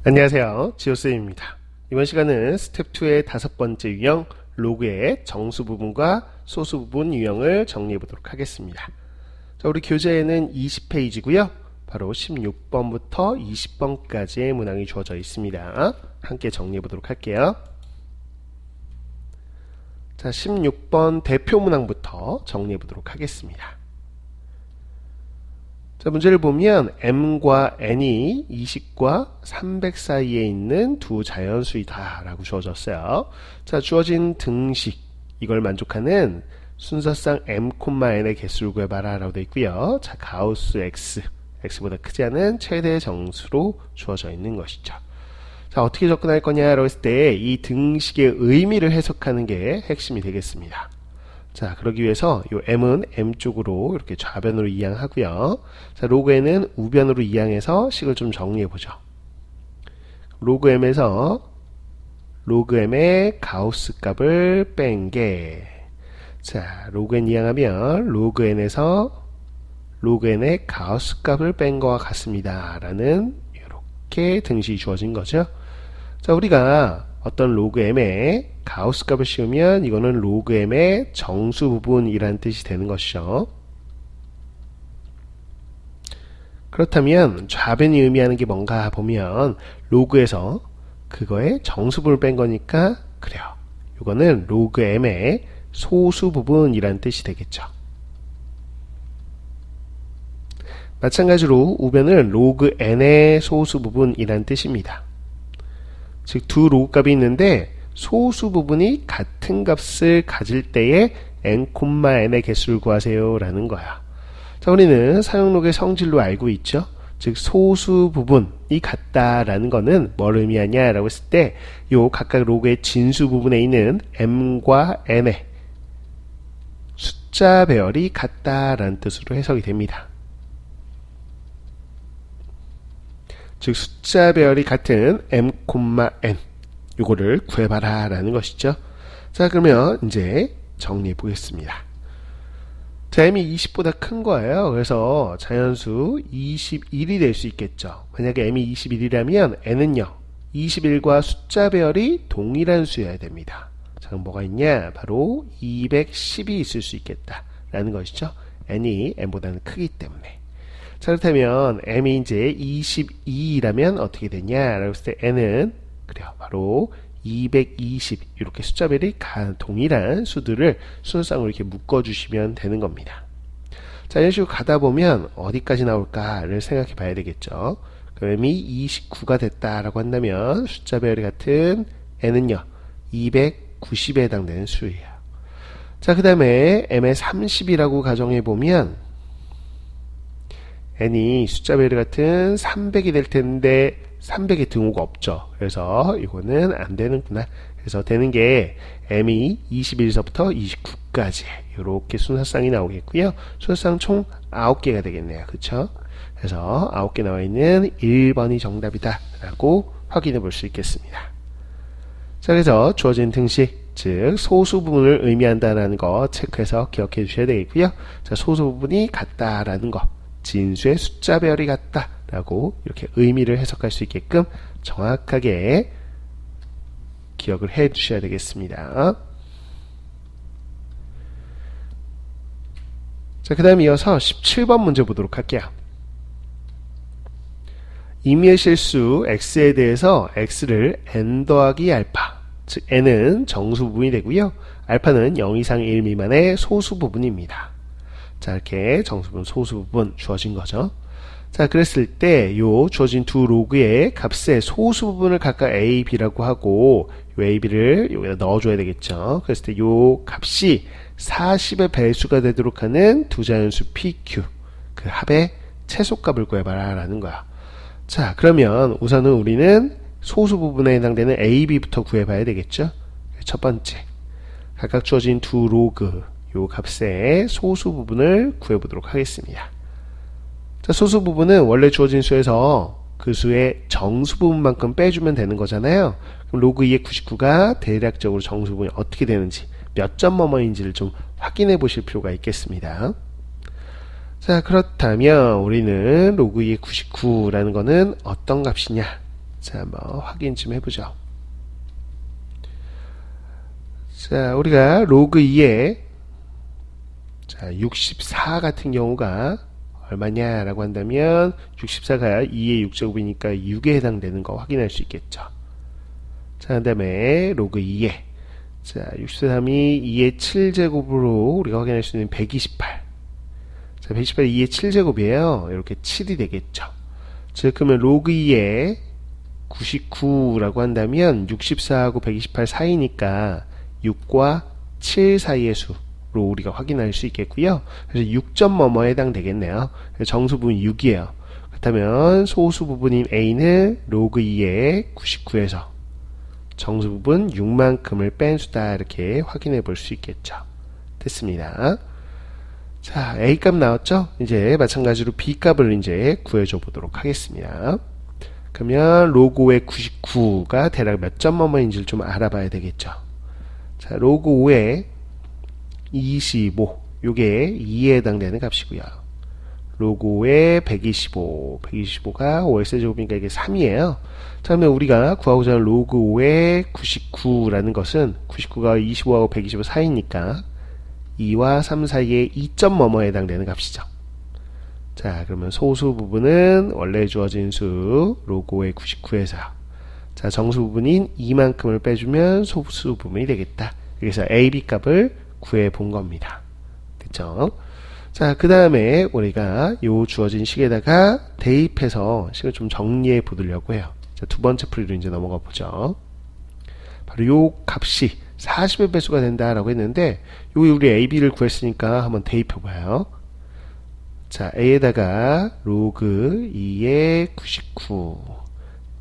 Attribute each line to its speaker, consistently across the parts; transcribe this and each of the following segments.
Speaker 1: 안녕하세요, 지오쌤입니다. 이번 시간은 스텝 2의 5번째 유형 로그의 정수 부분과 소수 부분 유형을 정리해 보도록 하겠습니다. 자, 우리 교재에는 20페이지고요 바로 16번부터 20번까지의 문항이 주어져 있습니다. 함께 정리해 보도록 할게요. 자, 16번 대표 문항부터 정리해 보도록 하겠습니다. 자, 문제를 보면 m과 n이 20과 300 사이에 있는 두 자연수이다 라고 주어졌어요. 자, 주어진 등식, 이걸 만족하는 순서상 m,n의 개수를 구해봐라 라고 되어 있고요. 자, 가우스 x, x보다 크지 않은 최대 정수로 주어져 있는 것이죠. 자, 어떻게 접근할 거냐라고 했을 때 이 등식의 의미를 해석하는 게 핵심이 되겠습니다. 자, 그러기 위해서 요 m은 m 쪽으로 이렇게 좌변으로 이항하고요. 자, 로그 n은 우변으로 이항해서 식을 좀 정리해 보죠. 로그 m에서 로그 m의 가우스 값을 뺀 게, 자, 로그 n 이항하면 로그 n에서 로그 n의 가우스 값을 뺀 거와 같습니다 라는 이렇게 등식이 주어진 거죠. 자, 우리가 어떤 로그 m에 가우스 값을 씌우면 이거는 로그 m의 정수 부분이라는 뜻이 되는 것이죠. 그렇다면 좌변이 의미하는 게 뭔가 보면 로그에서 그거의 정수분을 뺀 거니까 그래요. 이거는 로그 m의 소수 부분이라는 뜻이 되겠죠. 마찬가지로 우변은 로그 n의 소수 부분이라는 뜻입니다. 즉, 두 로그 값이 있는데 소수 부분이 같은 값을 가질 때에 n,n의 개수를 구하세요 라는 거야. 자, 우리는 사용록의 성질로 알고 있죠. 즉, 소수 부분이 같다라는 거는 뭘 의미하냐 라고 했을 때 요 각각 로그의 진수 부분에 있는 m과 n의 숫자 배열이 같다라는 뜻으로 해석이 됩니다. 즉, 숫자 배열이 같은 m, n 요거를 구해봐라 라는 것이죠. 자, 그러면 이제 정리해 보겠습니다. 자, m이 20보다 큰 거예요. 그래서 자연수 21이 될 수 있겠죠. 만약에 m이 21이라면 n은요 21과 숫자 배열이 동일한 수여야 됩니다. 자, 그럼 뭐가 있냐, 바로 210이 있을 수 있겠다 라는 것이죠. n이 m보다는 크기 때문에. 자, 그렇다면 m이 이제 22라면 어떻게 되냐 라고 했을 때 n은 그래요, 바로 220, 이렇게 숫자별이 동일한 수들을 순서상으로 이렇게 묶어주시면 되는 겁니다. 자, 이런 식으로 가다 보면 어디까지 나올까를 생각해 봐야 되겠죠. 그럼 m이 29가 됐다라고 한다면 숫자별이 같은 n은요 290에 해당되는 수예요. 자, 그 다음에 m의 30이라고 가정해 보면 n이 숫자별이 같은 300이 될 텐데 300의 등호가 없죠. 그래서 이거는 안 되는구나. 그래서 되는 게 m이 21서부터 29까지 이렇게 순서상이 나오겠고요. 순서상 총 9개가 되겠네요. 그쵸? 그래서 9개 나와 있는 1번이 정답이다 라고 확인해 볼 수 있겠습니다. 자, 그래서 주어진 등식, 즉 소수 부분을 의미한다는 거 체크해서 기억해 주셔야 되겠고요. 자, 소수 부분이 같다라는 거, 진수의 숫자 배열이 같다 라고 이렇게 의미를 해석할 수 있게끔 정확하게 기억을 해 주셔야 되겠습니다. 자, 그 다음 이어서 17번 문제 보도록 할게요. 임의의 실수 x에 대해서 x를 n 더하기 알파, 즉 n은 정수 부분이 되고요, 알파는 0 이상 1 미만의 소수 부분입니다. 자, 이렇게 정수분, 소수 부분 주어진 거죠. 자, 그랬을 때 요 주어진 두 로그의 값의 소수 부분을 각각 a, b라고 하고 요 a, b를 여기다 넣어줘야 되겠죠. 그랬을 때 요 값이 40의 배수가 되도록 하는 두 자연수 p, q, 그 합의 최소값을 구해봐라 라는 거야. 자, 그러면 우선은 우리는 소수 부분에 해당되는 a, b부터 구해봐야 되겠죠. 첫 번째, 각각 주어진 두 로그 요 값의 소수 부분을 구해보도록 하겠습니다. 자, 소수 부분은 원래 주어진 수에서 그 수의 정수 부분만큼 빼주면 되는 거잖아요. 그럼 로그 2의 99가 대략적으로 정수 부분이 어떻게 되는지, 몇 점 뭐뭐인지를 좀 확인해 보실 필요가 있겠습니다. 자, 그렇다면 우리는 로그 2의 99라는 거는 어떤 값이냐, 자, 한번 확인 좀 해보죠. 자, 우리가 로그 2에 자, 64 같은 경우가 얼마냐라고 한다면 64가 2의 6제곱이니까 6에 해당되는 거 확인할 수 있겠죠. 자, 그 다음에 로그 2에 자, 63이 2의 7제곱으로 우리가 확인할 수 있는 128. 자, 128이 2의 7제곱이에요. 이렇게 7이 되겠죠. 즉, 그러면 로그 2에 99라고 한다면 64하고 128 사이니까 6과 7 사이의 수로 우리가 확인할 수 있겠고요. 그래서 6점 뭐뭐에 해당되겠네요. 정수 부분이 6이에요. 그렇다면 소수 부분인 A는 로그 2의 99에서 정수 부분 6만큼을 뺀 수다 이렇게 확인해 볼 수 있겠죠. 됐습니다. 자, A 값 나왔죠? 이제 마찬가지로 B 값을 이제 구해줘 보도록 하겠습니다. 그러면 로그 5의 99가 대략 몇 점 뭐뭐인지를 좀 알아봐야 되겠죠. 자, 로그 5의 25 요게 2에 해당되는 값이고요. 로그 5의 125 125가 5의 세제곱이니까 이게 3이에요. 자, 그러면 우리가 구하고자 하는 로그 5의 99라는 것은 99가 25하고 125 사이니까 2와 3 사이에 2점 뭐뭐에 해당되는 값이죠. 자, 그러면 소수 부분은 원래 주어진 수 로그 5의 99에서 자, 정수 부분인 2만큼을 빼주면 소수 부분이 되겠다. 그래서 A, B 값을 구해 본 겁니다. 됐죠? 자, 그 다음에 우리가 요 주어진 식에다가 대입해서 식을 좀 정리해 보려고 해요. 자, 두 번째 풀이로 이제 넘어가 보죠. 바로 요 값이 40의 배수가 된다라고 했는데, 여기 우리 A, B를 구했으니까 한번 대입해 봐요. 자, A에다가 로그 2의 99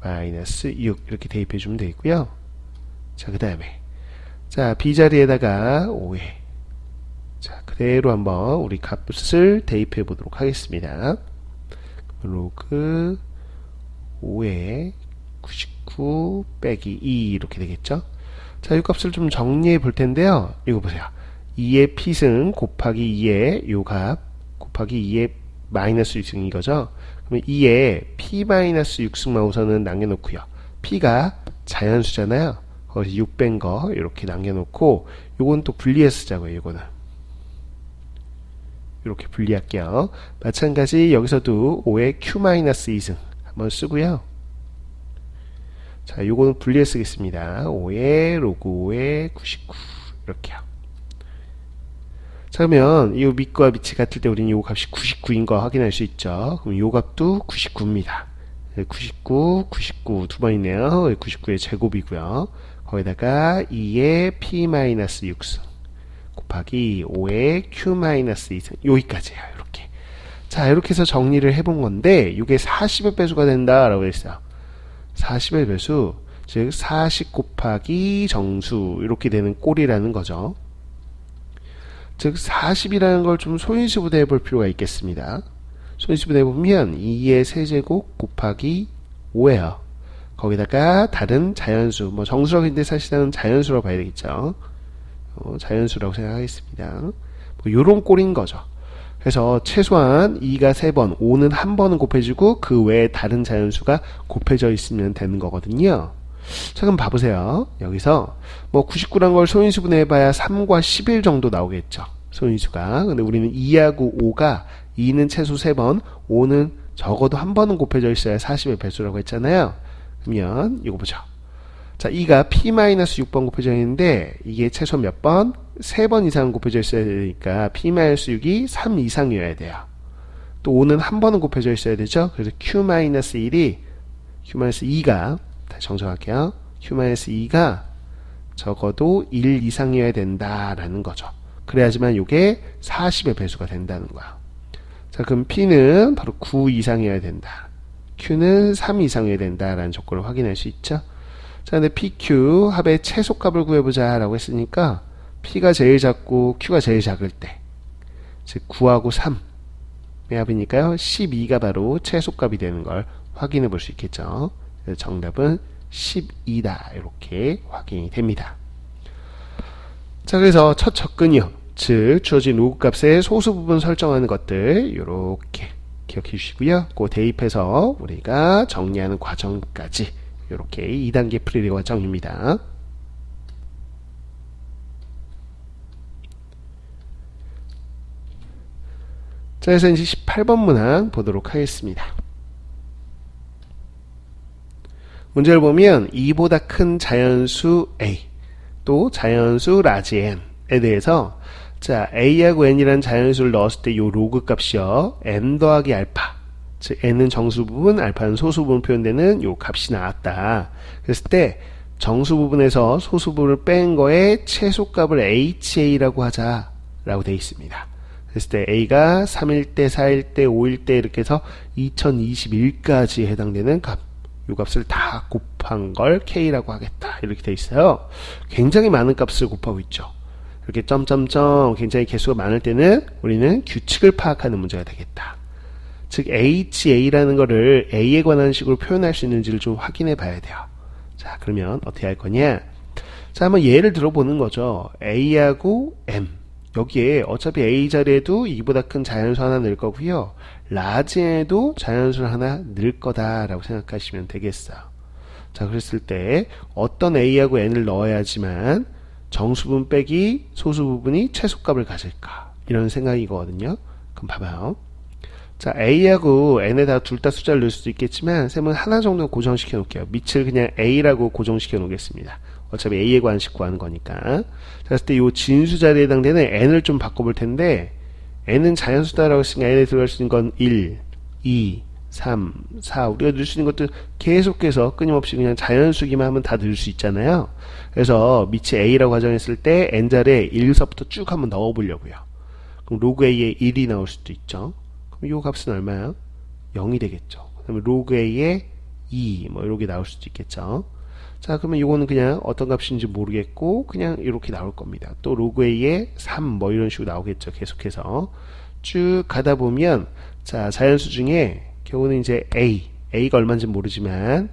Speaker 1: 마이너스 6 이렇게 대입해 주면 되겠고요. 자, 그 다음에 자, B 자리에다가 5에 자, 그대로 한번 우리 값을 대입해 보도록 하겠습니다. 로그 5에 99 빼기 2 이렇게 되겠죠. 자, 이 값을 좀 정리해 볼 텐데요. 이거 보세요. 2의 P승 곱하기 2의 요 값 곱하기 2의 마이너스 6승 이거죠. 그러면 2의 P 마이너스 6승만 우선은 남겨놓고요. P가 자연수잖아요. 거기서 6 뺀 거 이렇게 남겨놓고 요건 또 분리해 쓰자고요. 요거는 이렇게 분리할게요. 마찬가지 여기서도 5의 Q-2승 한번 쓰고요. 자, 요거는 분리해 쓰겠습니다. 5의 로그 5의 99 이렇게요. 자, 그러면 이 밑과 밑이 같을 때 우리는 요 값이 99인 거 확인할 수 있죠. 그럼 요 값도 99입니다. 99, 99 두 번 있네요. 99의 제곱이고요. 거기다가 2의 P-6승 곱하기 5의 Q-2승 여기까지예요. 이렇게. 자, 이렇게 해서 정리를 해본 건데 이게 40의 배수가 된다라고 했어요. 40의 배수, 즉 40 곱하기 정수 이렇게 되는 꼴이라는 거죠. 즉 40이라는 걸 좀 소인수분해 볼 필요가 있겠습니다. 소인수분해 보면 2의 세제곱 곱하기 5예요. 거기다가 다른 자연수, 뭐 정수라고 했는데 사실은 자연수라고 봐야 되겠죠. 자연수라고 생각하겠습니다. 뭐 요런 꼴인 거죠. 그래서 최소한 2가 3번, 5는 한 번은 곱해지고 그 외에 다른 자연수가 곱해져 있으면 되는 거거든요. 자, 그럼 봐보세요. 여기서 뭐 99란 걸 소인수분해 해봐야 3과 11 정도 나오겠죠. 소인수가. 근데 우리는 2하고 5가 2는 최소 3번, 5는 적어도 한 번은 곱해져 있어야 40의 배수라고 했잖아요. 그러면 이거 보죠. 자, 2가 P-6번 곱해져 있는데 이게 최소 몇 번? 3번 이상 곱해져 있어야 되니까 P-6이 3 이상이어야 돼요. 또 5는 한 번은 곱해져 있어야 되죠. 그래서 Q-1이 Q-2가 다시 정정할게요. Q-2가 적어도 1 이상이어야 된다라는 거죠. 그래야지만 이게 40의 배수가 된다는 거야. 자, 그럼 P는 바로 9 이상이어야 된다. Q는 3 이상이어야 된다라는 조건을 확인할 수 있죠. 자, 근데 PQ 합의 최소값을 구해보자 라고 했으니까 P가 제일 작고 Q가 제일 작을 때, 즉 9하고 3의 합이니까요. 12가 바로 최소값이 되는 걸 확인해 볼 수 있겠죠. 그래서 정답은 12다 이렇게 확인이 됩니다. 자, 그래서 첫 접근이요. 즉 주어진 로그 값의 소수 부분 설정하는 것들 이렇게 기억해 주시고요. 그 대입해서 우리가 정리하는 과정까지 이렇게 2단계 프리리 과정입니다. 자, 그래서 이제 18번 문항 보도록 하겠습니다. 문제를 보면 2보다 큰 자연수 A 또 자연수 라지 n에 대해서 자 a하고 n이라는 자연수를 넣었을 때 요 로그 값이요 n 더하기 알파, 즉 n은 정수 부분, 알파는 소수 부분 표현되는 요 값이 나왔다. 그랬을 때 정수 부분에서 소수 부분을 뺀 거에 최소값을 HA라고 하자라고 되어 있습니다. 그랬을 때 A가 3일 때, 4일 때, 5일 때 이렇게 해서 2021까지 해당되는 값, 이 값을 다 곱한 걸 K라고 하겠다. 이렇게 되어 있어요. 굉장히 많은 값을 곱하고 있죠. 이렇게 점점점 굉장히 개수가 많을 때는 우리는 규칙을 파악하는 문제가 되겠다. 즉 HA라는 거를 A에 관한 식으로 표현할 수 있는지를 좀 확인해 봐야 돼요. 자, 그러면 어떻게 할 거냐? 자, 한번 예를 들어보는 거죠. A하고 M. 여기에 어차피 A 자리에도 2보다 큰 자연수 하나 넣을 거고요. 라지에도 자연수를 하나 넣을 거다라고 생각하시면 되겠어요. 자, 그랬을 때 어떤 A하고 N을 넣어야지만 정수분 빼기 소수 부분이 최소값을 가질까? 이런 생각이거든요. 그럼 봐봐요. 자, A하고 N에다 둘 다 숫자를 넣을 수도 있겠지만 쌤은 하나 정도 고정시켜 놓을게요. 밑을 그냥 A라고 고정시켜 놓겠습니다. 어차피 A에 관한 식 구하는 거니까. 자, 그랬을 때 이 진수 자리에 해당되는 N을 좀 바꿔볼 텐데 N은 자연수다라고 했으니까 N에 들어갈 수 있는 건 1, 2, 3, 4 우리가 넣을 수 있는 것들 계속해서 끊임없이 그냥 자연수기만 하면 다 넣을 수 있잖아요. 그래서 밑에 A라고 가정했을 때 N 자리에 1서부터 쭉 한번 넣어보려고요. 그럼 로그 A에 1이 나올 수도 있죠. 그럼 이 값은 얼마야? 0이 되겠죠. 그다음에 로그 A에 2 뭐 이렇게 나올 수도 있겠죠. 자, 그러면 이거는 그냥 어떤 값인지 모르겠고 그냥 이렇게 나올 겁니다. 또 로그 A에 3 뭐 이런 식으로 나오겠죠. 계속해서 쭉 가다 보면 자, 자연수 중에 결국은 이제 A가 얼마인지 모르지만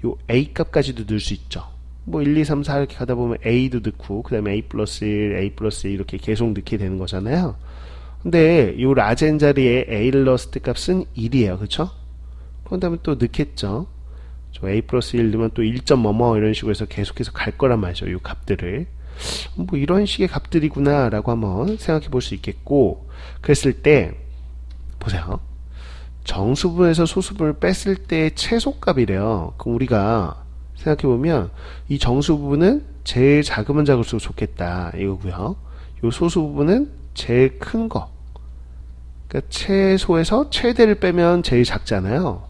Speaker 1: 요 A 값까지도 넣을 수 있죠. 뭐 1, 2, 3, 4 이렇게 가다 보면 A도 넣고 그 다음에 A 플러스 1, A 플러스 1 이렇게 계속 넣게 되는 거잖아요. 근데 요 라젠 자리에 A를 넣었을 때 값은 1이에요. 그쵸? 그런 다음에 또 넣겠죠. 저 A 플러스 1 넣으면 또 1점 뭐뭐 이런 식으로 해서 계속해서 갈 거란 말이죠. 요 값들을. 뭐 이런 식의 값들이구나 라고 한번 생각해 볼 수 있겠고, 그랬을 때 보세요. 정수분에서 소수분을 뺐을 때 최소값이래요. 그럼 우리가 생각해 보면 이 정수 부분은 제일 작으면 작을수록 좋겠다 이거고요. 요 소수 부분은 제일 큰 거. 그러니까 최소에서 최대를 빼면 제일 작잖아요.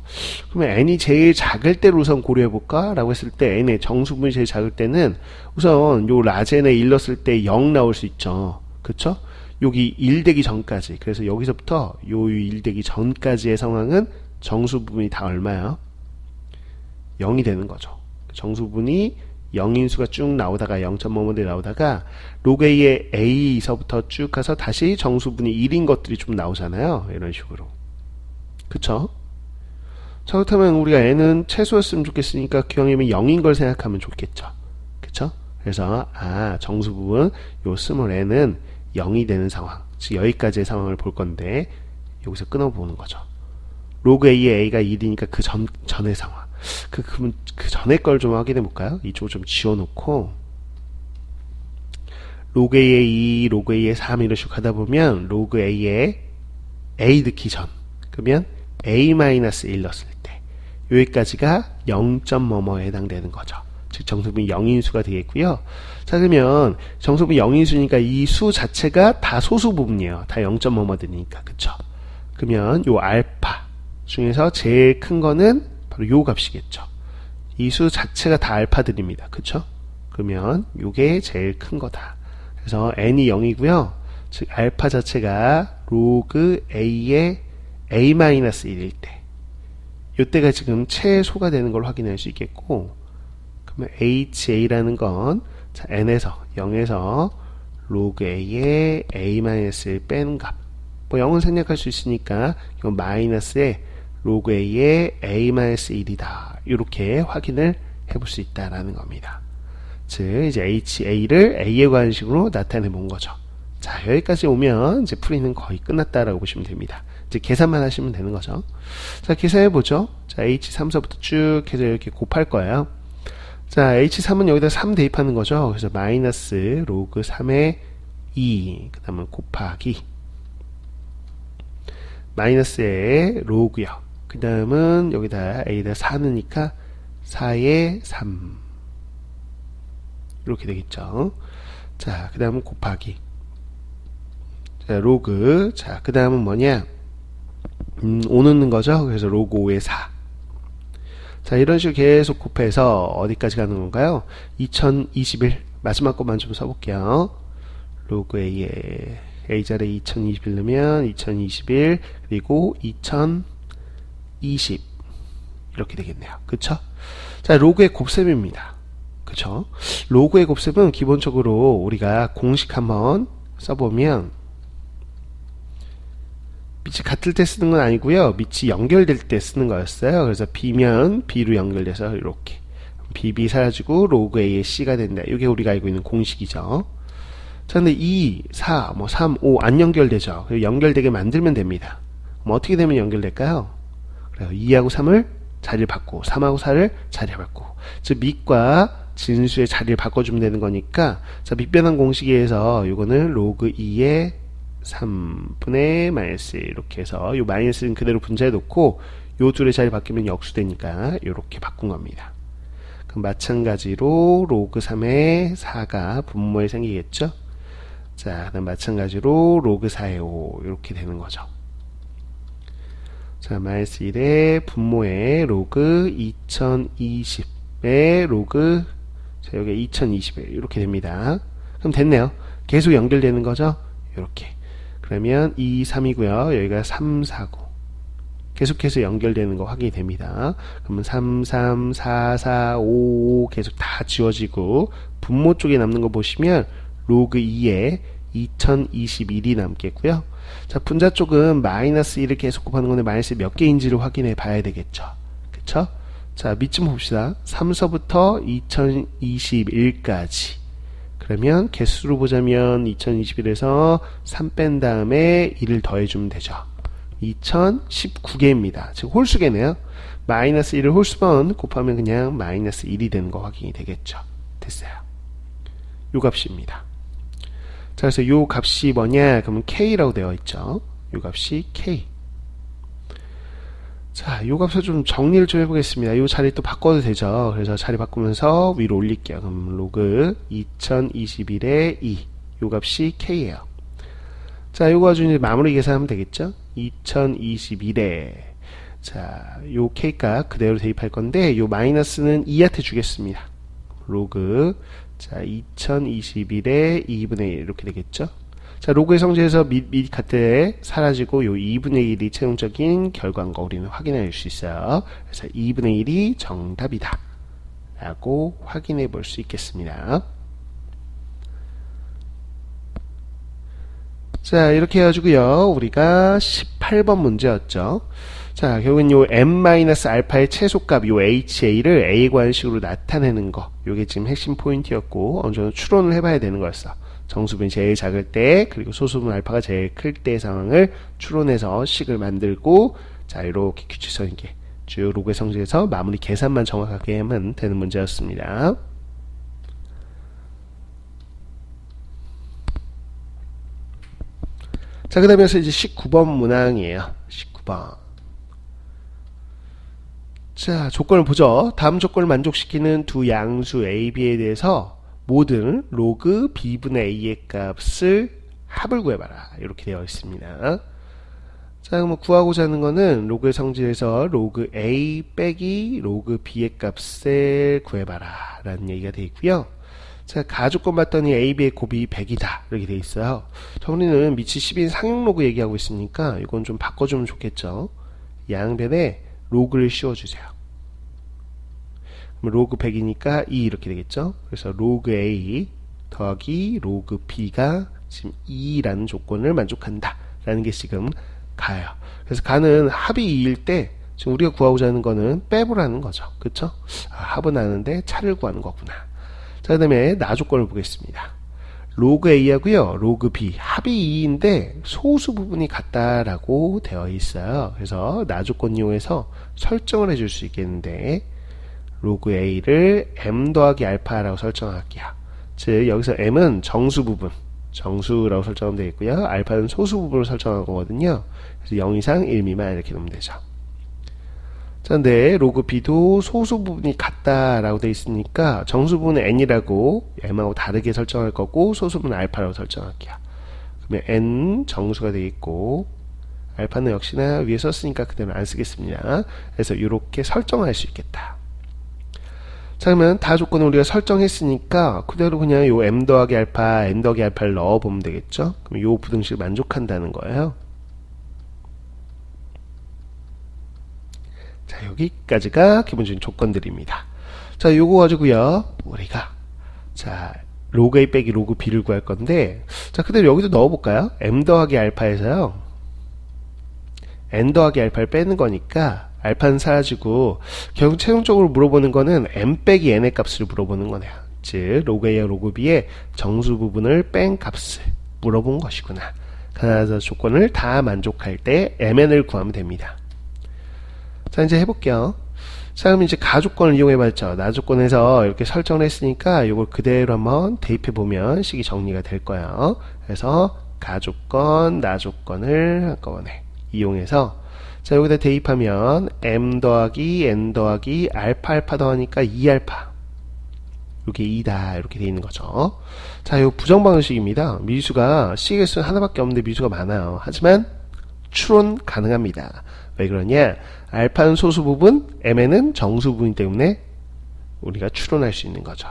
Speaker 1: 그러면 n이 제일 작을 때를 우선 고려해 볼까? 라고 했을 때 n의 정수분이 제일 작을 때는 우선 요 라젠에 1 넣었을 때 0 나올 수 있죠. 그쵸? 여기 1 되기 전까지. 그래서 여기서부터 요 1 되기 전까지의 상황은 정수 부분이 다 얼마야? 0이 되는 거죠. 정수 부분이 0인수가 쭉 나오다가 0.5대 나오다가 로그 A의 A서부터 쭉 가서 다시 정수분이 1인 것들이 좀 나오잖아요. 이런 식으로. 그쵸? 자, 그렇다면 우리가 n은 최소였으면 좋겠으니까 기왕이면 0인 걸 생각하면 좋겠죠. 그쵸? 그래서 정수 부분 요 스몰 n은 0이 되는 상황, 즉 여기까지의 상황을 볼 건데 여기서 끊어보는 거죠. 로그 A의 A가 1이니까 그 전의 상황. 그러면 그 전에 걸 좀 확인해 볼까요? 이쪽을 좀 지워놓고 로그 A의 2, 로그 A의 3 이런 식으로 가다 보면 로그 A의 A 넣기 전 그러면 A-1 넣었을 때 여기까지가 0.뭐뭐에 해당되는 거죠. 즉 정수분이 0인수가 되겠고요. 자, 그러면 정수분이 0인수니까 이 수 자체가 다 소수 부분이에요. 다 0.뭐뭐 되니까. 그쵸? 그러면 요 알파 중에서 제일 큰 거는 바로 요 값이겠죠. 이 수 자체가 다 알파들입니다. 그쵸? 그러면 요게 제일 큰 거다. 그래서 n이 0이고요. 즉 알파 자체가 로그 a의 a-1일 때 요때가 지금 최소가 되는 걸 확인할 수 있겠고, 그러면 ha라는 건 자, n에서 0에서 로그 a의 a-1을 빼는 값. 뭐 0은 생략할 수 있으니까 이건 마이너스에 로그 a의 a-1이다. 이렇게 확인을 해볼 수 있다라는 겁니다. 즉 이제 ha를 a에 관한 식으로 나타내 본 거죠. 자, 여기까지 오면 이제 풀이는 거의 끝났다라고 보시면 됩니다. 이제 계산만 하시면 되는 거죠. 자, 계산해보죠. 자, H3서부터 쭉 해서 이렇게 곱할 거예요. 자, H3은 여기다 3 대입하는 거죠. 그래서 마이너스 로그 3의 2, 그 다음은 곱하기 마이너스의 로그요. 그 다음은 여기다 A에다 4 넣으니까 4의 3 이렇게 되겠죠. 자, 그 다음은 곱하기 자, 로그. 자, 그 다음은 뭐냐? 5 넣는 거죠. 그래서 로그 5의 4. 자, 이런 식으로 계속 곱해서 어디까지 가는 건가요? 2021. 마지막 것만 좀 써볼게요. 로그 A에 A자리에 2021 넣으면 2021 그리고 2020 이렇게 되겠네요. 그쵸? 자, 로그의 곱셈입니다. 그쵸? 로그의 곱셈은 기본적으로 우리가 공식 한번 써보면 밑이 같을 때 쓰는 건 아니고요. 밑이 연결될 때 쓰는 거였어요. 그래서 B면 B로 연결돼서 이렇게 BB 사라지고 로그 A의 C가 된다. 이게 우리가 알고 있는 공식이죠. 자, 근데 2, 4, 3, 5 안 연결되죠. 연결되게 만들면 됩니다. 어떻게 되면 연결될까요? 그래요. 2하고 3을 자리를 바꾸고 3하고 4를 자리를 바꾸고 즉 밑과 진수의 자리를 바꿔주면 되는 거니까 자, 밑변환 공식에 의해서 이거는 로그 2의 3분의 마이너스 이렇게 해서 요 마이너스는 그대로 분자에 놓고 요 둘의 자리 바뀌면 역수되니까 이렇게 바꾼 겁니다. 그럼 마찬가지로 로그 3의 4가 분모에 생기겠죠. 자, 그다음 마찬가지로 로그 4의 5 이렇게 되는 거죠. 자, 마이너스 1의 분모에 로그 2020의 로그 자, 여기 2020에 이렇게 됩니다. 그럼 됐네요. 계속 연결되는 거죠. 이렇게. 그러면 2, 3이고요. 여기가 3, 4, 9. 계속해서 연결되는 거 확인이 됩니다. 그러면 3, 3, 4, 4, 5 계속 다 지워지고 분모 쪽에 남는 거 보시면 로그 2에 2021이 남겠고요. 자, 분자 쪽은 마이너스 1을 계속 곱하는 건데 마이너스 몇 개인지를 확인해 봐야 되겠죠. 그쵸? 자, 밑 좀 봅시다. 3서부터 2021까지. 그러면 개수로 보자면 2021에서 3 뺀 다음에 1을 더해주면 되죠. 2019개입니다. 즉 홀수개네요. 마이너스 1을 홀수번 곱하면 그냥 마이너스 1이 되는 거 확인이 되겠죠. 됐어요. 요 값입니다. 자, 그래서 요 값이 뭐냐? 그러면 K라고 되어 있죠. 요 값이 K. 자, 요 값을 좀 정리를 좀 해보겠습니다. 요 자리 또 바꿔도 되죠. 그래서 자리 바꾸면서 위로 올릴게요. 그럼 로그 2021의 2. 요 값이 K예요. 자, 요거 가지고 이제 마무리 계산하면 되겠죠. 2021에 자, 요 K 값 그대로 대입할 건데 요 마이너스는 2한테 주겠습니다. 로그 자, 2021의 2분의 1 이렇게 되겠죠. 자, 로그의 성질에서 밑 같을 때 사라지고 요 2분의 1이 최종적인 결과인 거 우리는 확인할 수 있어요. 그래서 2분의 1이 정답이다 라고 확인해 볼 수 있겠습니다. 자, 이렇게 해가지고요 우리가 18번 문제였죠. 자, 결국은 요 m-알파의 최소값 요 HA를 A 관식으로 나타내는 거 요게 지금 핵심 포인트였고 어느 정도 추론을 해봐야 되는 거였어. 정수분이 제일 작을 때 그리고 소수분 알파가 제일 클 때 상황을 추론해서 식을 만들고 자, 이렇게 규칙성 있게 쭉 로그의 성질에서 마무리 계산만 정확하게 하면 되는 문제였습니다. 자, 그 다음에 이제 19번 문항이에요. 19번. 자, 조건을 보죠. 다음 조건을 만족시키는 두 양수 A, B에 대해서 모든 로그 B분의 A의 값을 합을 구해봐라. 이렇게 되어 있습니다. 자, 그럼 구하고자 하는 거는 로그의 성질에서 로그 A 빼기 로그 B의 값을 구해봐라. 라는 얘기가 되어 있고요. 자, 가조건 봤더니 A, B의 곱이 100이다. 이렇게 되어 있어요. 자, 우리는 밑이 10인 상용 로그 얘기하고 있으니까 이건 좀 바꿔주면 좋겠죠. 양변에 로그를 씌워주세요. 그럼 로그 100이니까 2 이렇게 되겠죠. 그래서 로그 A 더하기 로그 B가 지금 2라는 조건을 만족한다. 라는 게 지금 가요. 그래서 가는 합이 2일 때 지금 우리가 구하고자 하는 거는 빼보라는 거죠. 그쵸? 아, 합은 아는데 차를 구하는 거구나. 자, 그 다음에 나 조건을 보겠습니다. 로그 A하고요, 로그 B 합이 2인데 소수 부분이 같다라고 되어 있어요. 그래서 나 조건 이용해서 설정을 해줄 수 있겠는데, 로그 A를 M 더하기 알파라고 설정할게요. 즉 여기서 M은 정수 부분, 정수라고 설정하면 되겠고요. 알파는 소수 부분을 설정한 거거든요. 그래서 0 이상 1 미만 이렇게 놓으면 되죠. 자, 근데 로그 B도 소수 부분이 같다라고 되어 있으니까 정수 부분은 N이라고 M하고 다르게 설정할 거고, 소수 부분은 알파라고 설정할게요. 그러면 N 정수가 되겠고, 알파는 역시나 위에 썼으니까 그대로 안 쓰겠습니다. 그래서 이렇게 설정할 수 있겠다. 자, 그러면 다 조건을 우리가 설정했으니까 그대로 그냥 요 M 더하기 알파, N 더하기 알파를 넣어보면 되겠죠. 그럼 요 부등식을 만족한다는 거예요. 자, 여기까지가 기본적인 조건들입니다. 자, 요거 가지고요, 우리가, 자, 로그 A 빼기 로그 B를 구할 건데, 자, 그대로 여기도 넣어볼까요? M 더하기 알파에서요, N 더하기 알파를 빼는 거니까, 알파는 사라지고, 결국 최종적으로 물어보는 거는 M 빼기 N의 값을 물어보는 거네요. 즉, 로그 A와 로그 B의 정수 부분을 뺀 값을 물어본 것이구나. 그래서 조건을 다 만족할 때 MN을 구하면 됩니다. 자, 이제 해볼게요. 자, 그럼 이제 가조건을 이용해봤죠. 나조건에서 이렇게 설정을 했으니까 이걸 그대로 한번 대입해보면 식이 정리가 될 거예요. 그래서 가조건, 나조건을 한꺼번에 이용해서, 자, 여기다 대입하면 M 더하기 N 더하기 알파 알파 더하니까 2알파, 이렇게 2다 이렇게 돼 있는 거죠. 자, 이 부정방식입니다. 미수가 식의 수는 하나밖에 없는데 미수가 많아요. 하지만 추론 가능합니다. 왜 그러냐? 알파는 소수 부분, Mn은 정수 부분이기 때문에 우리가 추론할 수 있는 거죠.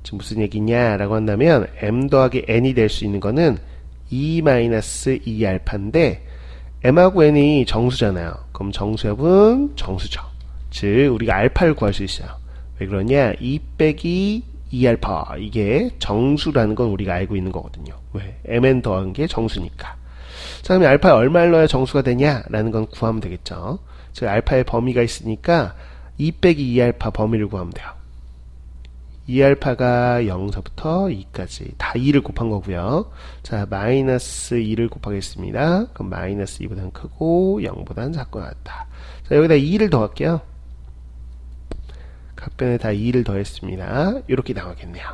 Speaker 1: 지금 무슨 얘기냐 라고 한다면, M 더하기 N이 될 수 있는 거는 2-2알파인데 M하고 N이 정수잖아요. 그럼 정수합은 정수죠. 즉 우리가 알파를 구할 수 있어요. 왜 그러냐? 2 빼기 2알파, 이게 정수라는 건 우리가 알고 있는 거거든요. 왜? Mn 더한 게 정수니까. 자, 그러면 알파에 얼마를 넣어야 정수가 되냐라는 건 구하면 되겠죠. 즉 알파의 범위가 있으니까 2 빼기 2알파 범위를 구하면 돼요. 2알파가 0서부터 2까지 다 2를 곱한 거고요. 자, 마이너스 2를 곱하겠습니다. 그럼 마이너스 2보다는 크고 0보다는 작고 같다. 자, 여기다 2를 더할게요. 각변에 다 2를 더했습니다. 이렇게 나오겠네요.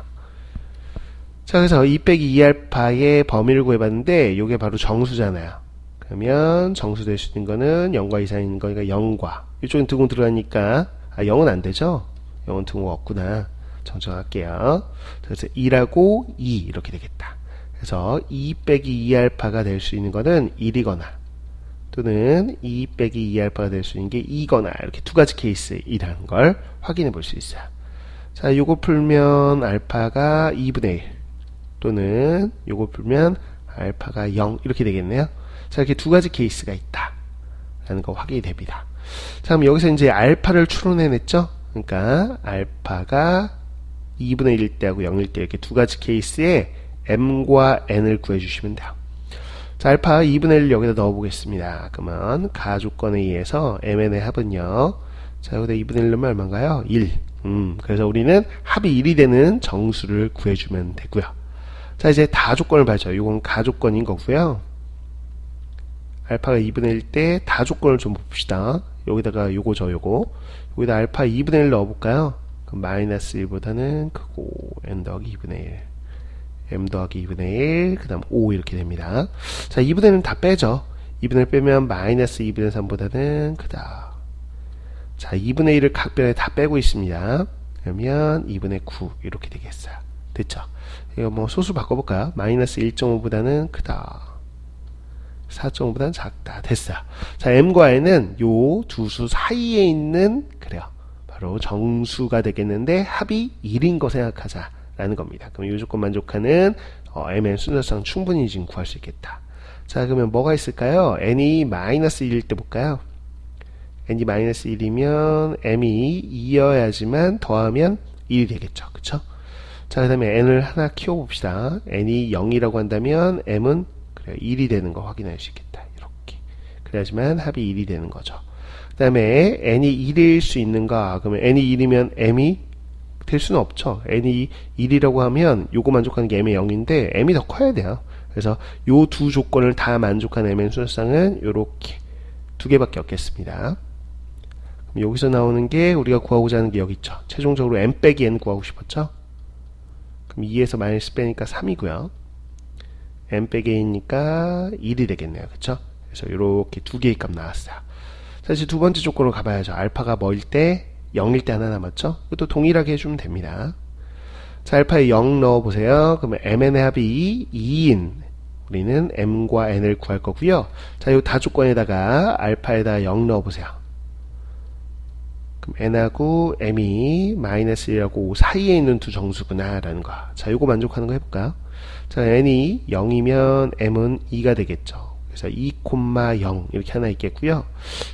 Speaker 1: 자, 그래서 2 빼기 2알파의 범위를 구해봤는데 이게 바로 정수잖아요. 그러면 정수 될 수 있는 거는 0과 이상인 거니까 0과, 이쪽은 등호 들어가니까 0은 안 되죠? 0은 등호 없구나. 정정할게요. 그래서 2라고 2 이렇게 되겠다. 그래서 2 빼기 2알파가 될 수 있는 거는 1이거나, 또는 2 빼기 2알파가 될 수 있는 게 2거나, 이렇게 두 가지 케이스이라는 걸 확인해 볼 수 있어요. 자, 요거 풀면 알파가 2분의 1, 또는 요거 풀면 알파가 0 이렇게 되겠네요. 자, 이렇게 두 가지 케이스가 있다 라는 거 확인이 됩니다. 자, 그럼 여기서 이제 알파를 추론해냈죠. 그러니까 알파가 2분의 1일 때하고 0일 때 이렇게 두 가지 케이스에 M과 N을 구해주시면 돼요. 자, 알파 2분의 1을 여기다 넣어보겠습니다. 그러면 가조건에 의해서 MN의 합은요, 자, 여기다 2분의 1 넣으면 얼마인가요? 1. 그래서 우리는 합이 1이 되는 정수를 구해주면 되고요. 자, 이제 다조건을 봐죠. 이건 가조건인 거고요. 알파가 2분의 1 때 다조건을 좀 봅시다. 여기다가 요거죠, 요거. 여기다 알파 2분의 1 넣어볼까요? 그럼 마이너스 1보다는 크고 n 더하기 2분의 1, m 더하기 2분의 1, 그 다음 5 이렇게 됩니다. 자, 2분의 1은 다 빼죠. 2분의 1 빼면 마이너스 2분의 3보다는 크다. 자, 2분의 1을 각변에 다 빼고 있습니다. 그러면 2분의 9 이렇게 되겠어요. 됐죠? 이거 뭐 소수 바꿔볼까요? 마이너스 1.5보다는 크다. 4.5보다는 작다. 됐어요. 자, m과 n은 요 두 수 사이에 있는, 그래요, 바로 정수가 되겠는데 합이 1인 거 생각하자라는 겁니다. 그럼 요 조건 만족하는 mn 순서상 충분히 지금 구할 수 있겠다. 자, 그러면 뭐가 있을까요? n이 마이너스 1일 때 볼까요? n이 마이너스 1이면 m이 2여야지만 더하면 1이 되겠죠. 그쵸? 자, 그 다음에 n을 하나 키워봅시다. n이 0이라고 한다면 m은 그래 1이 되는 거 확인할 수 있겠다. 이렇게. 그래야지만 합이 1이 되는 거죠. 그 다음에 n이 1일 수 있는가? 그러면 n이 1이면 m이 될 수는 없죠. n이 1이라고 하면 요거 만족하는 게 m의 0인데 m이 더 커야 돼요. 그래서 요 두 조건을 다 만족한 m의 수열쌍은 요렇게 두 개밖에 없겠습니다. 그럼 여기서 나오는 게 우리가 구하고자 하는 게 여기 있죠. 최종적으로 m 빼기 n 구하고 싶었죠. 그럼 2에서 마이너스 빼니까 3이고요. m 빼기 n이니까 1이 되겠네요. 그쵸? 그래서 이렇게 두 개의 값 나왔어요. 사실 두 번째 조건으로 가봐야죠. 알파가 뭐일 때? 0일 때 하나 남았죠? 이것도 동일하게 해주면 됩니다. 자, 알파에 0 넣어보세요. 그러면 mn의 합이 2인 우리는 m과 n을 구할 거고요. 자, 이 다조건에다가 알파에다 0 넣어보세요. 그럼 n하고 m이 마이너스 1하고 5 사이에 있는 두 정수구나 라는 거. 자, 요거 만족하는 거 해볼까요? 자, n이 0이면 m은 2가 되겠죠. 그래서 2,0 이렇게 하나 있겠고요.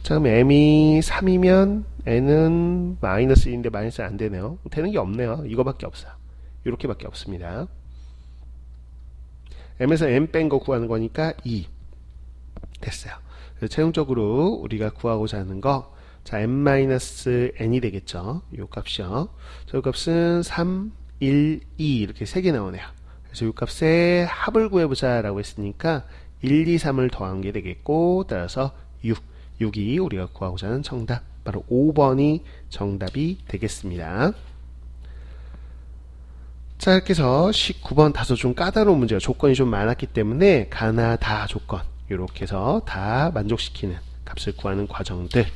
Speaker 1: 자, 그럼 m이 3이면 n은 마이너스 1인데 마이너스 안 되네요. 되는 게 없네요. 이거밖에 없어요. 이렇게밖에 없습니다. m에서 m 뺀 거 구하는 거니까 2 됐어요. 그래서 최종적으로 우리가 구하고자 하는 거, 자, m-n이 되겠죠. 요 값이요. 저 값은 3, 1, 2 이렇게 3개 나오네요. 그래서 요 값의 합을 구해보자 라고 했으니까 1, 2, 3을 더한 게 되겠고, 따라서 6이 우리가 구하고자 하는 정답, 바로 5번이 정답이 되겠습니다. 자, 이렇게 해서 19번 다소 좀 까다로운 문제가 조건이 좀 많았기 때문에 가나 다 조건 이렇게 해서 다 만족시키는 값을 구하는 과정들.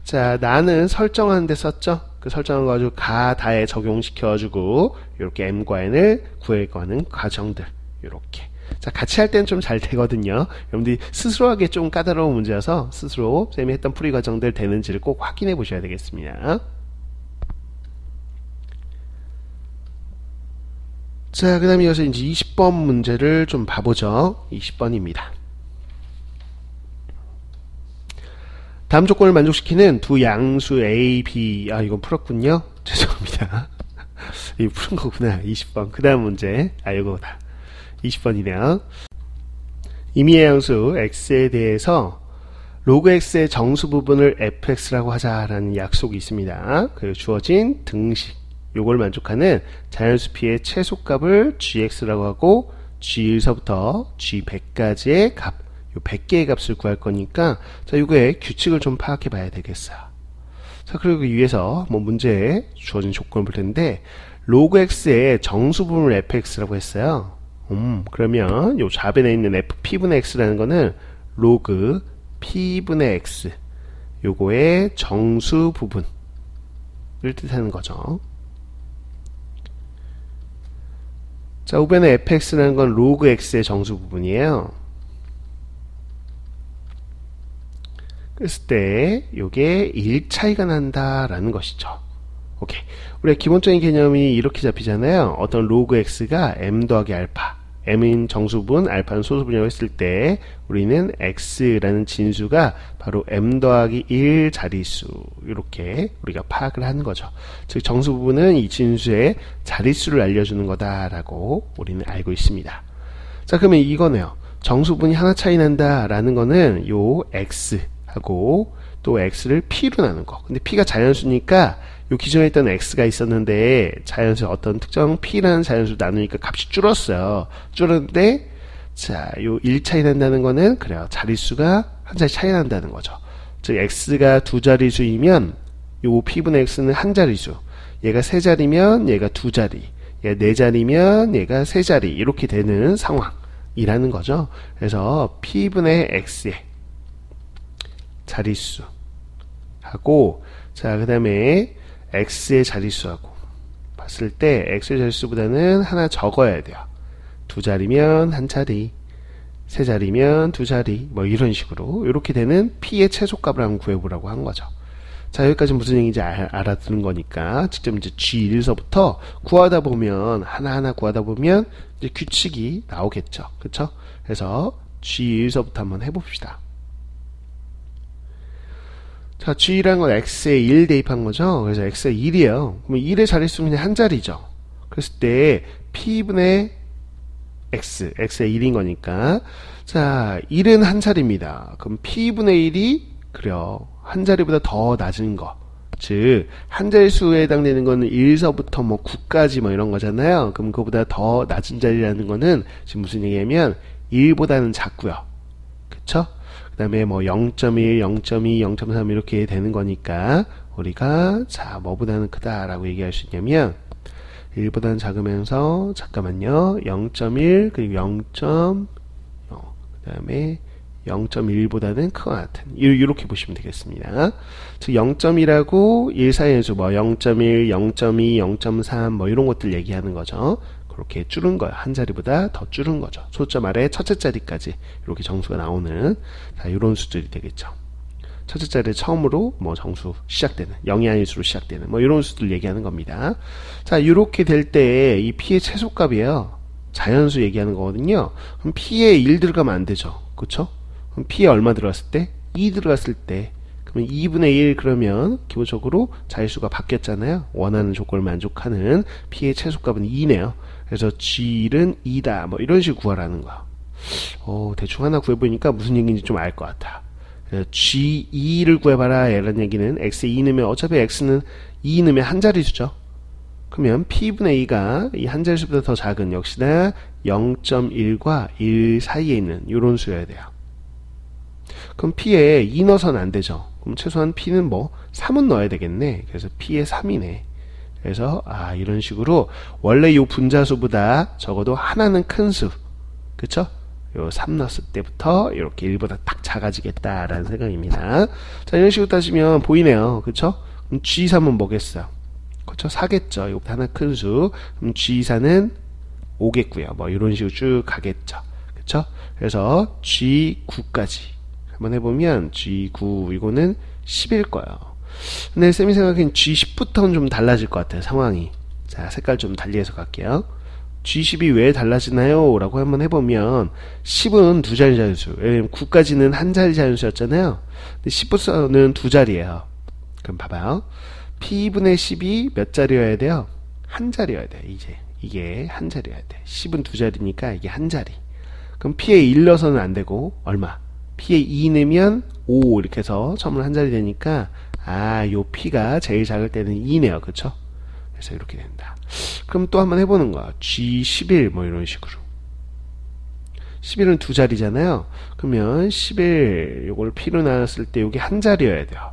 Speaker 1: 자, 나는 설정하는 데 썼죠. 그 설정한 거 가지고 가 다에 적용시켜주고 이렇게 m과 n을 구해가는 과정들 이렇게. 자, 같이 할 때는 좀 잘 되거든요. 여러분들이 스스로 하기에 좀 까다로운 문제여서 스스로 쌤이 했던 풀이 과정들 되는지를 꼭 확인해 보셔야 되겠습니다. 자, 그 다음에 이어서 이제 20번 문제를 좀 봐보죠. 20번입니다. 다음 조건을 만족시키는 두 양수 A, B. 아, 이건 풀었군요. 죄송합니다. 이거 푸른 거구나. 20번. 그 다음 문제. 아, 이거다. 20번이네요. 임의의 양수 x에 대해서 로그 x의 정수 부분을 fx라고 하자라는 약속이 있습니다. 그리고 주어진 등식. 요걸 만족하는 자연수 p의 최소값을 gx라고 하고 g1서부터 g100까지의 값, 요 100개의 값을 구할 거니까 자, 요거의 규칙을 좀 파악해 봐야 되겠어요. 자, 그리고 위에서 뭐 문제에 주어진 조건을 볼 텐데 로그 x의 정수 부분을 fx라고 했어요. 그러면 요 좌변에 있는 fp분의 x라는 거는 로그 p분의 x 요거의 정수 부분을 뜻하는 거죠. 자, 우변의 fx라는 건 로그 x의 정수 부분이에요. 그랬을 때 요게 1 차이가 난다라는 것이죠. 오케이. 우리가 기본적인 개념이 이렇게 잡히잖아요. 어떤 로그 x가 m 더하기 알파, m인 정수분, 알파는 소수분이라고 했을 때 우리는 x라는 진수가 바로 m 더하기 1 자릿수, 이렇게 우리가 파악을 하는 거죠. 즉 정수부분은 이 진수의 자릿수를 알려주는 거다라고 우리는 알고 있습니다. 자, 그러면 이거네요. 정수분이 하나 차이 난다라는 거는 요 x하고 또 x를 p로 나눈 거. 근데 p가 자연수니까 요 기존에 있던 x가 있었는데 자연수 어떤 특정 p라는 자연수 나누니까 값이 줄었어요. 줄었는데 자, 요 1 차이 난다는 거는 그래요. 자릿수가 한 자리 차이 난다는 거죠. 즉 x가 두 자릿수이면 요 p분의 x는 한 자릿수, 얘가 세 자리면 얘가 두 자리, 얘가 네 자리면 얘가 세 자리, 이렇게 되는 상황이라는 거죠. 그래서 p분의 x의 자릿수 하고, 자, 그 다음에 x의 자릿수하고 봤을 때 x의 자릿수보다는 하나 적어야 돼요. 두 자리면 한 자리, 세 자리면 두 자리, 뭐 이런 식으로 이렇게 되는 p의 최소값을 한번 구해보라고 한 거죠. 자, 여기까지 무슨 얘기인지 알아듣는 거니까 직접 이제 G1서부터 구하다 보면 하나하나 구하다 보면 이제 규칙이 나오겠죠. 그쵸? 그래서 G1서부터 한번 해봅시다. 자, G라는 건 X에 1 대입한 거죠. 그래서 X가 1이에요. 그러면 1의 자릿수는 그냥 한 자리죠. 그랬을 때 P분의 X, X가 1인 거니까. 자, 1은 한 자리입니다. 그럼 P분의 1이, 그래요. 한 자리보다 더 낮은 거. 즉 한 자릿수에 해당되는 거는 1서부터 뭐 9까지 뭐 이런 거잖아요. 그럼 그거보다 더 낮은 자리라는 거는 지금 무슨 얘기냐면 1보다는 작고요. 그쵸? 그 다음에 뭐 0.1, 0.2, 0.3 이렇게 되는 거니까 우리가 자 뭐보다는 크다라고 얘기할 수 있냐면 1보다는 작으면서 잠깐만요. 0.1 그리고 0.0 그 다음에 0.1보다는 크거나 같은 이렇게 보시면 되겠습니다. 즉 0.1하고 1 사이에서 뭐 0.1, 0.2, 0.3 뭐 이런 것들 얘기하는 거죠. 그렇게 줄은 거예요. 한 자리보다 더 줄은 거죠. 소점 아래 첫째 자리까지 이렇게 정수가 나오는 자 이런 수들이 되겠죠. 첫째 자리에 처음으로 뭐 정수 시작되는 0이 아닌 수로 시작되는 뭐 이런 수들 얘기하는 겁니다. 자 이렇게 될 때 이 p의 최소값이에요. 자연수 얘기하는 거거든요. 그럼 p에 1 들어가면 안 되죠. 그쵸? 그럼 p에 얼마 들어갔을 때? 2 들어갔을 때 그러면 2분의 1 그러면 기본적으로 자릿수가 바뀌었잖아요. 원하는 조건을 만족하는 p의 최소값은 2네요. 그래서 G1은 2다 뭐 이런 식으로 구하라는 거야. 대충 하나 구해보니까 무슨 얘기인지 좀 알 것 같아. G2를 구해봐라 이런 얘기는 X에 2 넣으면 어차피 X는 2 넣으면 한 자릿수죠. 그러면 P분의 2가 이 한 자릿수보다 더 작은 역시나 0.1과 1 사이에 있는 이런 수여야 돼요. 그럼 P에 2 넣어서는 안 되죠. 그럼 최소한 P는 뭐 3은 넣어야 되겠네. 그래서 P에 3이네. 그래서 이런 식으로 원래 이 분자수보다 적어도 하나는 큰 수, 그쵸? 요 3 넣었을 때부터 이렇게 1보다 딱 작아지겠다라는 생각입니다. 자 이런 식으로 따지면 보이네요, 그쵸? 그럼 G3은 뭐겠어요? 그쵸? 4겠죠. 이거보다 하나 큰 수. 그럼 G4는 5겠고요. 뭐 이런 식으로 쭉 가겠죠, 그쵸? 그래서 G9까지 한번 해보면 G9 이거는 10일 거예요. 근데 쌤이 생각엔 G10부터는 좀 달라질 것 같아요, 상황이. 자, 색깔 좀 달리해서 갈게요. G10이 왜 달라지나요? 라고 한번 해보면 10은 두 자리 자연수. 왜냐면 9까지는 한 자리 자연수였잖아요. 근데 10부터는 두 자리예요. 그럼 봐봐요. P분의 10이 몇 자리여야 돼요? 한 자리여야 돼요, 이제. 이게 한 자리여야 돼. 10은 두 자리니까 이게 한 자리. 그럼 P에 1 넣어서는 안 되고, 얼마? P에 2 넣으면 5 이렇게 해서 처음으로 한 자리 되니까 요 P가 제일 작을 때는 2네요. 그쵸? 그래서 이렇게 된다. 그럼 또 한번 해보는 거야. G11 뭐 이런 식으로. 11은 두 자리잖아요. 그러면 11 요걸 P로 나눴을 때 요게 한 자리여야 돼요.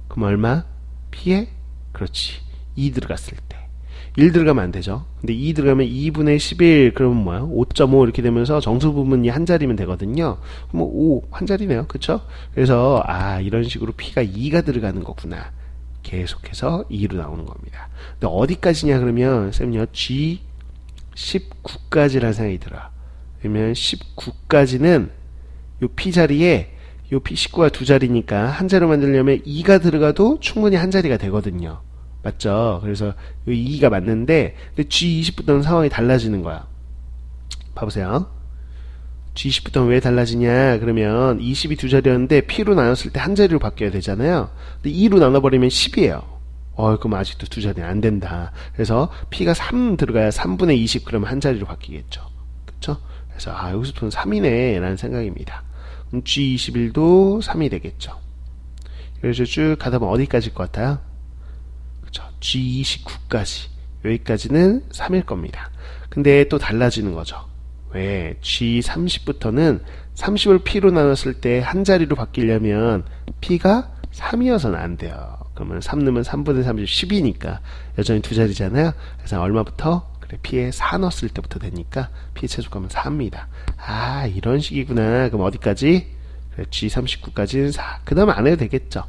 Speaker 1: 그럼 얼마? P에? 그렇지. 2 들어갔을 때. 1 들어가면 안 되죠. 근데 2 들어가면 2분의 11 그러면 뭐야? 5.5 이렇게 되면서 정수 부분이 한 자리면 되거든요. 그럼 5 한 자리네요. 그쵸? 그래서 이런 식으로 P가 2가 들어가는 거구나. 계속해서 2로 나오는 겁니다. 근데 어디까지냐 그러면 쌤요 G19까지라는 생각이 들어. 그러면 19까지는 요 P 자리에 요 P19가 두 자리니까 한 자리로 만들려면 2가 들어가도 충분히 한 자리가 되거든요. 맞죠? 그래서 이 2가 맞는데 근데 G20부터는 상황이 달라지는 거야. 봐보세요. G20부터는 왜 달라지냐 그러면 20이 두 자리였는데 P로 나눴을 때 한 자리로 바뀌어야 되잖아요. 근데 2로 나눠버리면 10이에요. 그럼 아직도 두 자리는 안 된다. 그래서 P가 3 들어가야 3분의 20 그러면 한 자리로 바뀌겠죠. 그쵸? 그래서 여기서부터는 3이네 라는 생각입니다. 그럼 G21도 3이 되겠죠. 그래서 쭉 가다 보면 어디까지일 것 같아요? 그쵸? G29까지 여기까지는 3일 겁니다. 근데 또 달라지는 거죠. 왜? G30부터는 30을 P로 나눴을 때 한 자리로 바뀌려면 P가 3이어서는 안 돼요. 그러면 3 넣으면 3분의 30, 10이니까 여전히 두 자리잖아요. 그래서 얼마부터? 그래, P에 4 넣었을 때부터 되니까 P의 최소값은 4입니다. 이런 식이구나. 그럼 어디까지? 그래, G39까지는 4. 그 다음에 안 해도 되겠죠.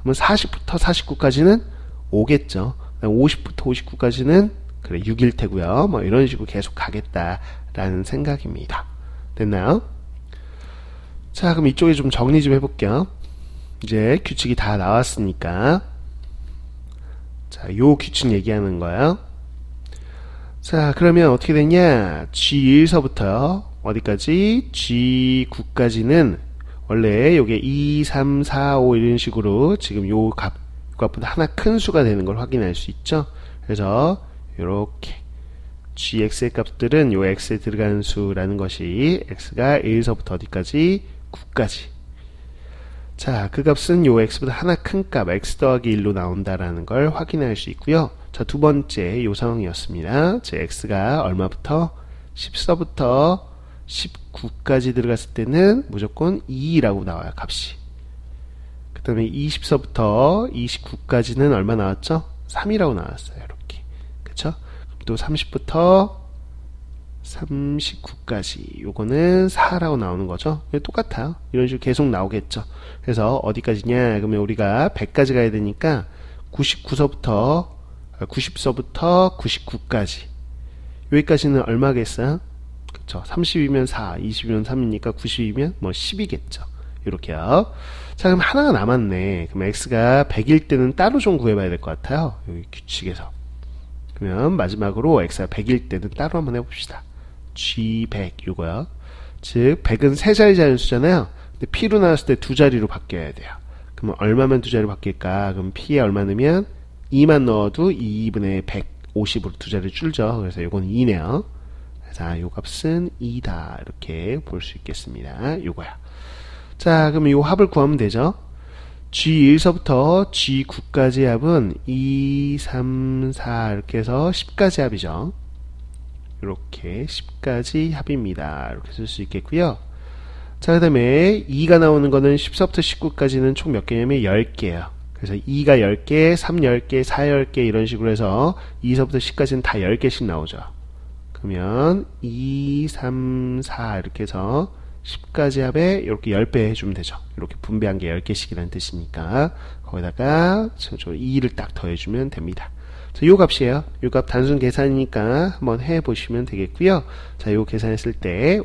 Speaker 1: 그러면 40부터 49까지는 5겠죠. 50부터 59까지는 그래 6일 테고요. 뭐 이런 식으로 계속 가겠다라는 생각입니다. 됐나요? 자, 그럼 이쪽에 좀 정리 좀 해볼게요. 이제 규칙이 다 나왔으니까 자, 요 규칙 얘기하는 거예요. 자, 그러면 어떻게 되냐? G1서부터요. 어디까지? G9까지는 원래 요게 2, 3, 4, 5 이런 식으로 지금 요 값보다 하나 큰 수가 되는 걸 확인할 수 있죠. 그래서 요렇게 gx의 값들은 요 x에 들어가는 수라는 것이 x가 1서부터 어디까지? 9까지. 자, 그 값은 요 x보다 하나 큰 값 x 더하기 1로 나온다라는 걸 확인할 수 있고요. 자, 두 번째 요 상황이었습니다. 제 x가 얼마부터 14부터 19까지 들어갔을 때는 무조건 2라고 나와요, 값이. 그 다음에 24부터 29까지는 얼마 나왔죠? 3이라고 나왔어요, 이렇게. 그쵸? 또 30부터 39까지 요거는 4라고 나오는 거죠. 똑같아요. 이런 식으로 계속 나오겠죠. 그래서 어디까지냐? 그러면 우리가 100까지 가야 되니까 90서부터 99까지 여기까지는 얼마겠어요? 그쵸? 30이면 4, 20이면 3이니까 90이면 뭐 10이겠죠. 이렇게요. 자, 그럼 하나가 남았네. 그럼 x가 100일 때는 따로 좀 구해봐야 될 것 같아요. 여기 규칙에서. 그러면 마지막으로 x가 100일 때는 따로 한번 해봅시다. G100 요거요. 즉 100은 세 자리 자연수잖아요. 근데 P로 나왔을 때 두 자리로 바뀌어야 돼요. 그러면 얼마면 두 자리로 바뀔까? 그럼 P에 얼마 넣으면 2만 넣어도 2분의 150으로 두 자리 줄죠. 그래서 요건 2네요. 자, 요 값은 2다. 이렇게 볼 수 있겠습니다. 요거야. 자, 그럼 요 합을 구하면 되죠. G1서부터 G9까지 합은 2, 3, 4 이렇게 해서 10까지 합이죠. 이렇게 10까지 합입니다. 이렇게 쓸 수 있겠고요. 자, 그 다음에 2가 나오는 거는 14부터 19까지는 총 몇 개냐면 10개예요. 그래서 2가 10개, 3 10개, 4 10개 이런 식으로 해서 2서부터 10까지는 다 10개씩 나오죠. 그러면 2, 3, 4 이렇게 해서 10까지 합에 이렇게 10배 해주면 되죠. 이렇게 분배한 게 10개씩이라는 뜻이니까 거기다가 2를 딱 더해주면 됩니다. 자, 요 값이에요. 요 값 단순 계산이니까 한번 해보시면 되겠고요. 자, 요 계산했을 때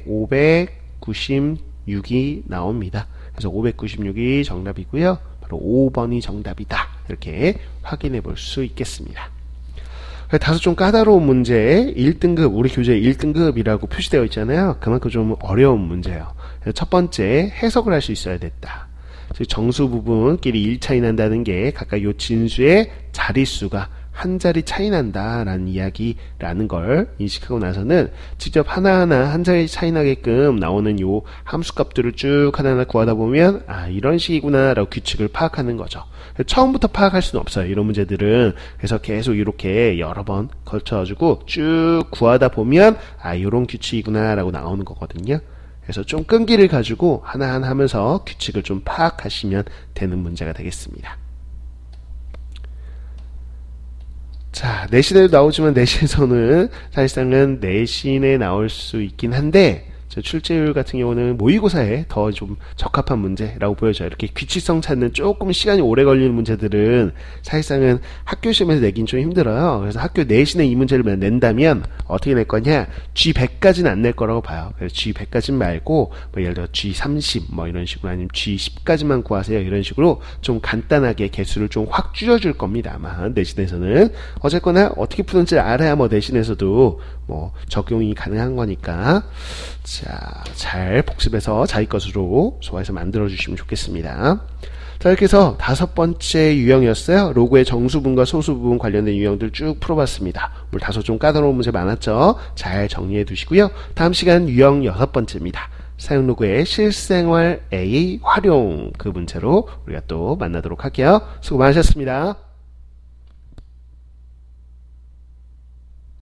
Speaker 1: 596이 나옵니다. 그래서 596이 정답이고요. 바로 5번이 정답이다. 이렇게 확인해 볼 수 있겠습니다. 다소 좀 까다로운 문제, 1등급, 우리 교재에 1등급이라고 표시되어 있잖아요. 그만큼 좀 어려운 문제예요. 첫 번째, 해석을 할 수 있어야 됐다. 즉 정수 부분끼리 1 차이 난다는 게 각각 요 진수의 자릿수가 한 자리 차이 난다라는 이야기라는 걸 인식하고 나서는 직접 하나하나 한 자리 차이 나게끔 나오는 요 함수값들을 쭉 하나하나 구하다 보면 아, 이런 식이구나 라고 규칙을 파악하는 거죠. 처음부터 파악할 수는 없어요, 이런 문제들은. 그래서 계속 이렇게 여러 번 걸쳐가지고 쭉 구하다 보면 아, 이런 규칙이구나 라고 나오는 거거든요. 그래서 좀 끈기를 가지고 하나하나 하면서 규칙을 좀 파악하시면 되는 문제가 되겠습니다. 자, 내신에도 나오지만 내신에서는 사실상은 내신에 나올 수 있긴 한데 출제율 같은 경우는 모의고사에 더 좀 적합한 문제라고 보여져요. 이렇게 규칙성 찾는 조금 시간이 오래 걸리는 문제들은 사실상은 학교 시험에서 내긴 좀 힘들어요. 그래서 학교 내신에 이 문제를 낸다면 어떻게 낼 거냐? G100까지는 안 낼 거라고 봐요. 그래서 G100까지는 말고 뭐 예를 들어 G30 뭐 이런 식으로 아니면 G10까지만 구하세요. 이런 식으로 좀 간단하게 개수를 좀 확 줄여줄 겁니다. 아마 내신에서는. 어쨌거나 어떻게 푸는지 알아야 뭐 내신에서도 뭐 적용이 가능한 거니까 자, 잘 복습해서 자기 것으로 소화해서 만들어 주시면 좋겠습니다. 자, 이렇게 해서 5번째 유형이었어요. 로그의 정수분과 소수부분 관련된 유형들 쭉 풀어봤습니다. 오늘 다소 좀 까다로운 문제 많았죠? 잘 정리해 두시고요. 다음 시간 유형 6번째입니다. 사용 로그의 실생활 A 활용 그 문제로 우리가 또 만나도록 할게요. 수고 많으셨습니다.